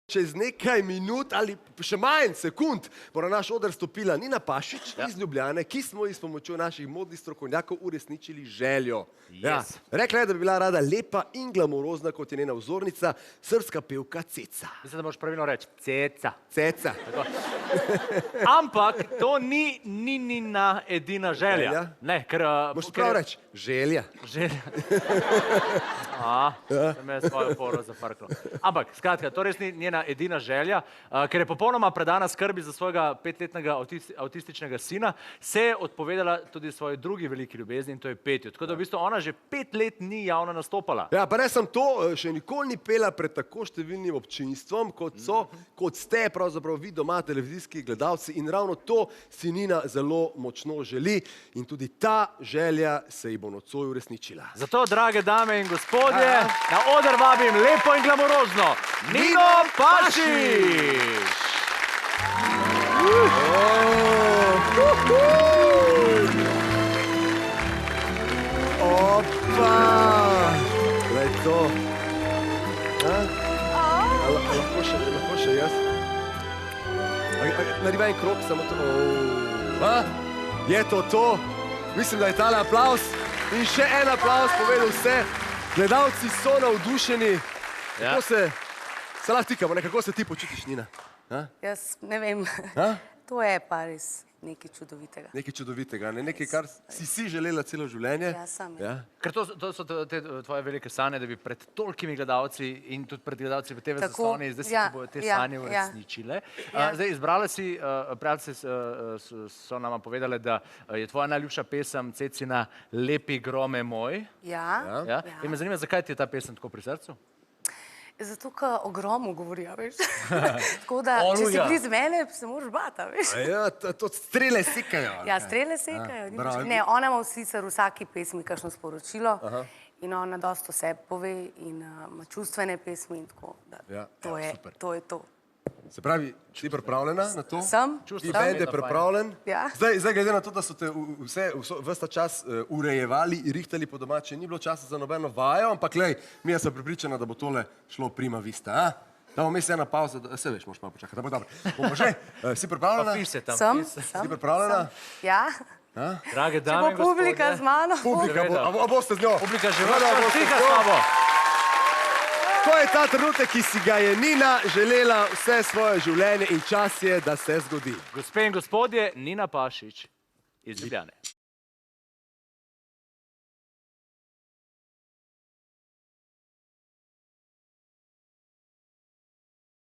Čez nekaj minut ali še manj sekund bo na naš oder stopila Nina Pašič iz Ljubljane, ki smo ji s pomočjo naših modnih strokovnjakov uresničili željo. Rekla je, da bi bila rada lepa in glamurozna, kot je njena vzornica, srbska pevka Ceca. Mislim, da moraš pravilno reči Ceca. Ceca. Ampak to ni Ninina edina želja. Ne, ker... Moš prav reči, želja. Želja. Sem jaz svojo poro zafrknil. Ampak, skratka, to res ni njena edina želja, ker je popolnoma predana skrbi za svojega 5-letnega avtističnega sina, se je odpovedala tudi svoji drugi veliki ljubezni in to je petju. Tako da v bistvu ona že 5 let ni javno nastopala. Ja, pa ne sem to, še nikoli ni pela pred tako številnim občinstvom, kot ste pravzaprav vi doma, televizijski gledalci, in ravno to si Nina zelo močno želi in tudi ta želja se ji bo nocoj uresničila. Zato, drage dame in gospodje, na oder vabim lepo in glamurozno Nino Pašič! Opa! Glej to. Lahko še jaz? Naribaj en krog, samo to. Je to to? Mislim, da je tale aplauz. In še en aplauz povedal vse. Gledalci so navdušeni. Kako se lahko tikamo, kako se ti počutiš, Nina? Jaz ne vem, to je pa res nekaj čudovitega. Nekaj čudovitega, nekaj, kar si želela celo življenje. Ja, sam. Ker to so te tvoje velike sanje, da bi pred tolikimi gledalci in tudi pred gledalci v TV zasloni, zdaj si bojo te sanje uresničile. Zdaj, izbrala si, prijatelji so nama povedali, da je tvoja najljubša pesem Cecina Lepi grome moj. Ja. In me zanima, zakaj ti je ta pesem tako pri srcu? Zato, ker o gromu govorijo, veš. Tako da, če si blizu mene, se moraš bati, veš. Ja, to strele sekajo. Ja, strele sekajo. Ne, ona ima sicer v vsaki pesmi kakšno sporočilo in ona dosti o sebi pove in ima čustvene pesmi in tako. To je to. Se pravi, si pripravljena na to? Sem. Ti bend je pripravljen? Ja. Zdaj, glede na to, da so te ves ta čas urejevali, rihtali po domače, ni bilo časa za nobeno vajo, ampak glej, mi sem pripričana, da bo tole šlo prima vista. Damo mes ena pauza, se veš, moraš malo počakati. Bomo že, si pripravljena? Sem. Si pripravljena? Ja. Drage Če dame bo in gospodje. publika z mano. Publika, a boste z njo? Publika že vrlo stika s tabo. To je ta trenutek, ki si ga je Nina želela vse svoje življenje in čas je, da se zgodi. Gospe in gospodje, Nina Pašič iz Ljubljane.